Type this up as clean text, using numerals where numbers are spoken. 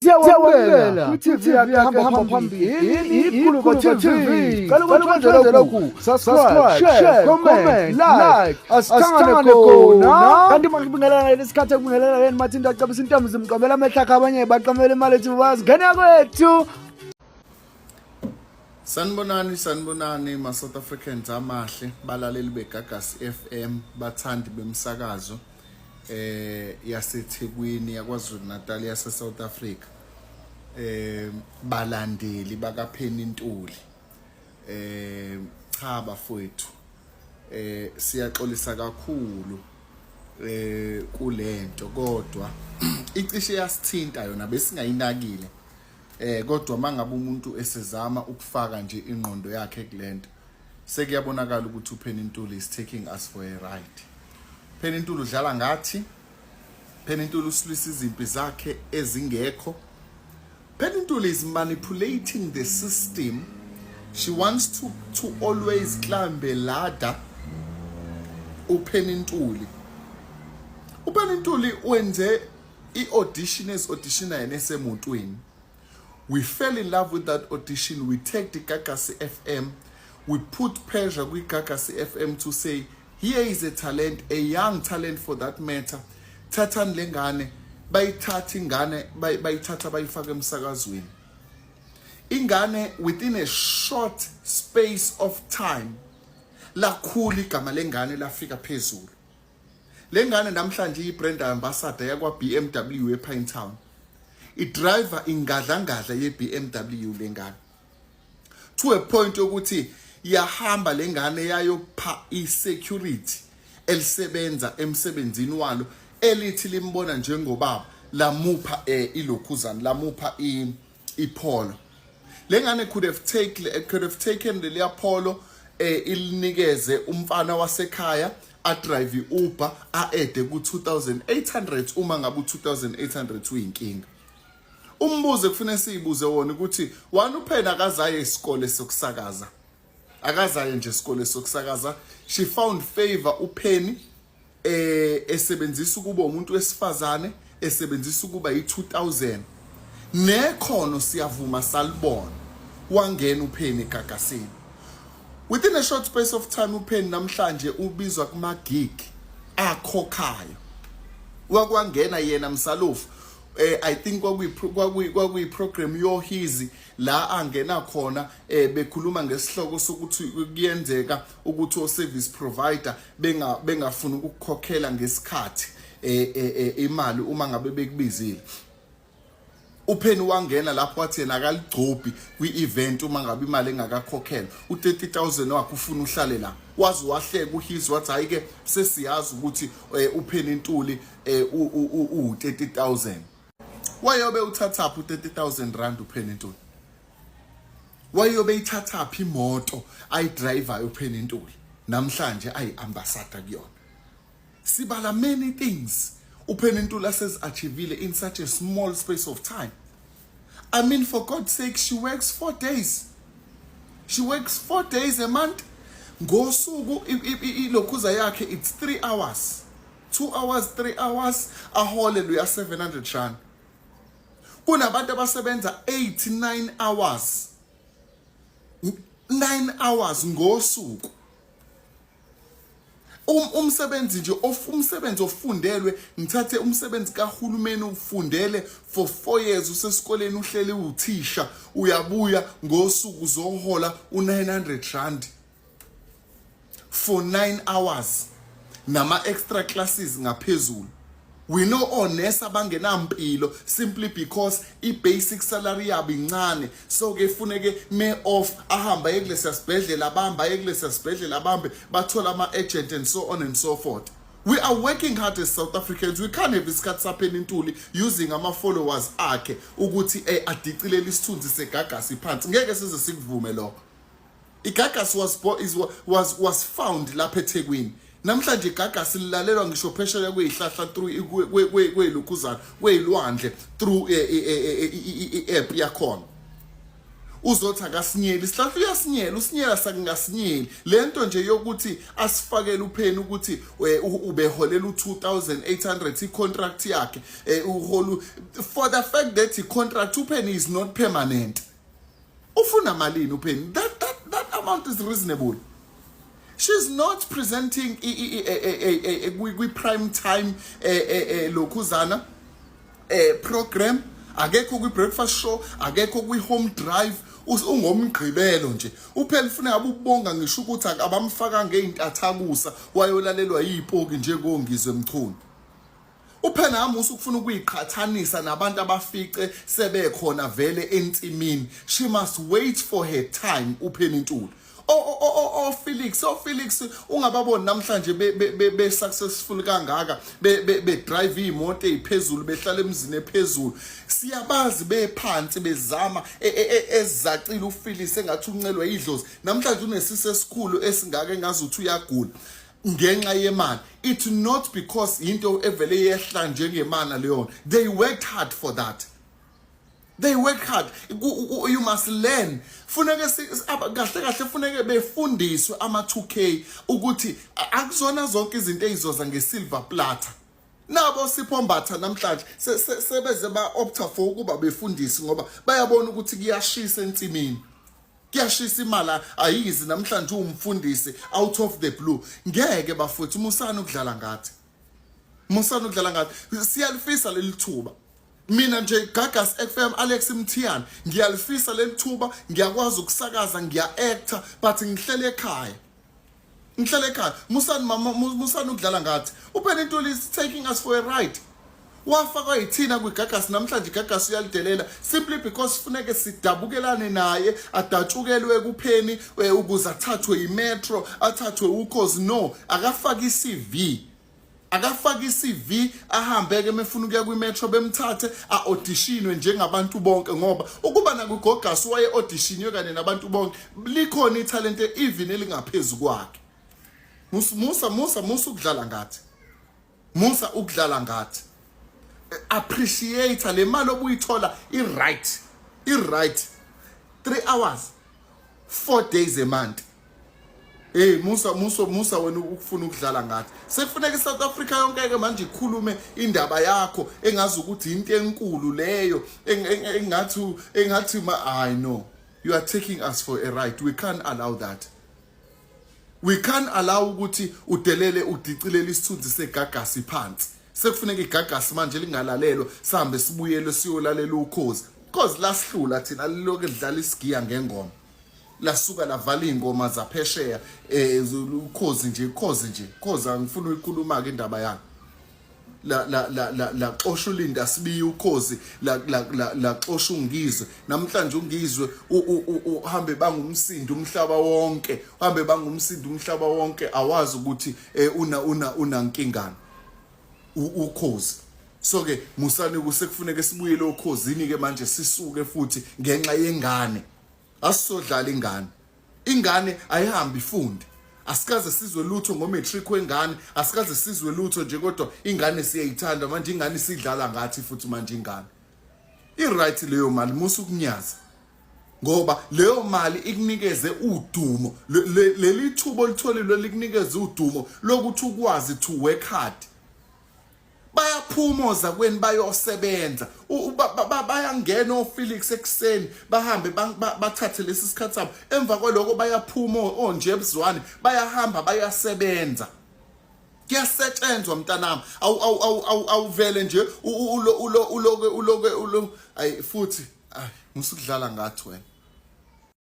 Siyawamukela kwi-TV yakhe hamba phambili iGuluva TV. Cela ukuthi lokhu subscribe, share, comment, like asihlangane khona. Kanti manje kubingelana lesikhathi ekubingelana yena mathinta acabisa intombi zimqomela amehla akhe abanye baqamela imali ethi bazingena kwethu. Sanibonani ma South Africans amahle balaleli beGagasi FM bathandi bemsakazo yaseThekwini yaKwaZulu Natal yase South Africa balandeli bakaPenny Ntuli cha bafowethu siyaxolisa kakhulu kulento kodwa icishe yasithinta yona besingayinakile kodwa mangabe umuntu esezama ukufaka nje ingqondo yakhe kulento sekuyabonakala ukuthi uPenny Ntuli is taking us for a ride. Penny Ntuli udlala ngathi Penny Ntuli usilisa izimpi zakhe ezingekho. Penny Ntuli is manipulating the system. She wants to always climb a ladder. uPenny Ntuli wenze i-audition auditioner yena esemotweni. We fell in love with that audition. We take the Gagasi FM. We put pressure with Gagasi FM to say, here is a talent, a young talent for that matter. Thatha ngeNgane, bayithatha ingane, bayithatha bayifaka emsakazweni. Ingane within a short space of time, lakhula igama lengane lafika phezulu. Lengane namhlanje iyi-brand ambassador yakwa BMW ePinetown. I-driver ingadla ye-BMW lengane. To a point ukuthi yahamba lengane yayopha i-security elisebenza emsebenzini walo elithi limbona njengobaba lamupha ilokhuzana lamupha ipolo. Lengane could have taken le polo ilinikeze umfana wasekhaya a-drive i-Uber a-ede ku-2,800 uma ngabe u-2,800 uyinkinga. Umbuzo kufanele siyibuze wona ukuthi wani uPenny akazaye isikole sokusakaza. Akazaye nje isikole sokusakaza. She found favor uPenny esebenzisa ukuba umuntu wesifazane, esebenzisa ukuba yi-2000. Nekhono siyavuma salibona. Wangena uPenny eGagasini. Within a short space of time uPenny namhlanje ubizwa kuma gig akhokhayo. Wakwangena yena msalofu. I think kwakuyi program yohizi la angena khona bekhuluma ngesihloko sokuthi kuyenzeka ukuthi o service provider bengafuna ukukhokhela ngesikhathi imali uma ngabe bekubizile. uPenny wangena lapho wathi yena akaligcobi kwi-event uma ngabe imali engakakhokhela u-30,000 wakhe ufuna uhlale la wazi wahleka uhizi wathi hayike sesiyazi ukuthi uPenny Ntuli u-30,000. Wayobe uthatha phi u-30,000 rand uPenny Ntuli? Wayobe ithatha phi imoto ayidriver uPenny Ntuli namhlanje ayi-ambassador kuyona? Sibala many things uPenny Ntuli achievile in such a small space of time. I mean, for God's sake, she works 4 days. She works 4 days a month. Ngosuku ilokhuza yakhe it's 3 hours. 2 hours, 3 hours, ahole luya 700 rand. Kunabantu abasebenza 8-9 hours. 9 hours ngosuku. Umsebenzi nje umsebenzi ofundelwe ngithathe umsebenzi kahulumeni ufundele for 4 years usesikoleni uhleli uthisha uyabuya ngosuku zohola u900 rand for 9 hours nama extra classes ngaphezulu. We know onesa bangenampilo simply because i-basic salary yabo incane, so ke funeke may off ahamba ekulesa sibhedlela abamba ekulesa sibhedlela abambe bathola ama-agent and so on and so forth. We are working hard as South Africans. We can't have isikhathi saPenny Ntuli using ama-followers akhe ukuthi adicilele isithunzi seGagasi phansi. Ngeke size sikuvume lokho. iGagasi was found lapha eThekwini. Namhlanje iGagasi lilalelwa ngisho phesheya kweyihlahla through kweyilukhuzana kweyilwandle through i-app yakhona. uzothi akasinyeli sihlahla uyasinyela usinyela sakungasinyeli lento nje yokuthi asifakele uPenny ukuthi ubeholela u2800 icontract yakhe uholu for the fact that icontract uPenny is not permanent ufuna malini uPenny that amount is reasonable. She's not presenting a prime time lokuzana program akekho kwi breakfast show akekho kwi home drive ungomgqibelo nje uPenny ufuna abubonga ngisho ukuthi abamfaka ngeintathakusa wayolalelwa yipoki njengongizwe emchunu uPenny amusa ukufuna ukuyiqhathanisa nabantu abafice sebekhona vele entsimini. She must wait for her time uPenny Ntuli. Felix ungababoni namhlanje be successful kangaka be drive imoto eziphezulu behlala emzini ephezulu siyabazi bephansi bezama ezacile uFelix engathi uncelwa idlozi namhlanje unesise esikhulu esingaka engazuthi uyagula ngenxa yemali. It not because into evele yehla njengemana leyo. They worked hard for that. They work hard. You must learn. Funeke kahle funeke befundiswe ama2K ukuthi akuzona zonke izinto ezizoza ngesilver platter. Nabo siphombatha namhlanje sebeze ba opta for ukuba befundisi ngoba bayabona ukuthi kuyashisa entsimini. Kuyashisa imali ayizi namhlanje umfundisi out of the blue. Ngeke bafuthu musana ukudlala ngathi. Musana ukudlala ngathi. Siyalifisa lelithuba. Mina nje Gagas FM Alex Mthiyane ngiyalifisa lelithuba ngiyakwazi ukusakaza ngiya-actor but ngihlele ekhaya musani ukudlala ngathi uPenny Ntuli is taking us for a ride wafaka ithina kwiGagas namhlanje iGagas uyalidelela simply because funeke sidabukelane naye adatshukelwe kuPenny ukuze athathwe imetro athathwe ukhozi no akafaka iCV akafaka iCV ahambeke emefuna ukuya kwimetro bemthathe auditionwe njengabantu bonke ngoba ukuba nakuGogas waye auditionwe kanye nabantu bonke likhona italent even elingaphezulu kwakhe. Musa ukudlala ngathi. Musa ukudlala ngathi. Appreciate le mali obuyithola right 3 hours 4 days a month. Hey Musa wena ukufuna ukudlala ngathi sekufuneka iSouth Africa yonke ke manje ikhulume indaba yakho engazi ukuthi into enkulu leyo engathi I know you are taking us for a ride. We can't allow that. We can't allow ukuthi udelele udicilele isithunzi seGagas phansi. Sekufuneka iGagas manje lingalalelwa sihambe sibuyele siyolalela ukhozi because lasihlula thina liloke lidlala isigiya ngengoma lasuka lavala ingoma zaphesheya ukhozi nje angifuna ukukhuluma ke indaba yakhe la xosha ulinda sibiye ukhozi la xosha ungizwe namhlanje ungizwe uhambe bangumsindo umhlaba wonke awazi ukuthi una nkingana ukhozi so ke musani kusekufuneka sibuyele ukhozini ke manje sisuke futhi ngenxa yengane asizodlala ingane ayihambi ifunde asikaze sizwe lutho ngomatric wengane asikaze sizwe lutho nje kodwa ingane siyayithanda manje ingane sidlala ngathi futhi manje ingane right leyo mali musu kunyaza ngoba leyo mali ikunikeze udumo leli thubo litholile likunikeze udumo lokuthi ukwazi to work hard bayaphumoza kweni bayosebenza bayangena oFelix ekseni bahambe bathathe lesi sikhathi sabo emva kwaloko bayaphuma onjebzwane bayahamba bayasebenza kuyasetshenzwa mntanami awuvele nje uloke ayi futhi musukudlala ngathi wena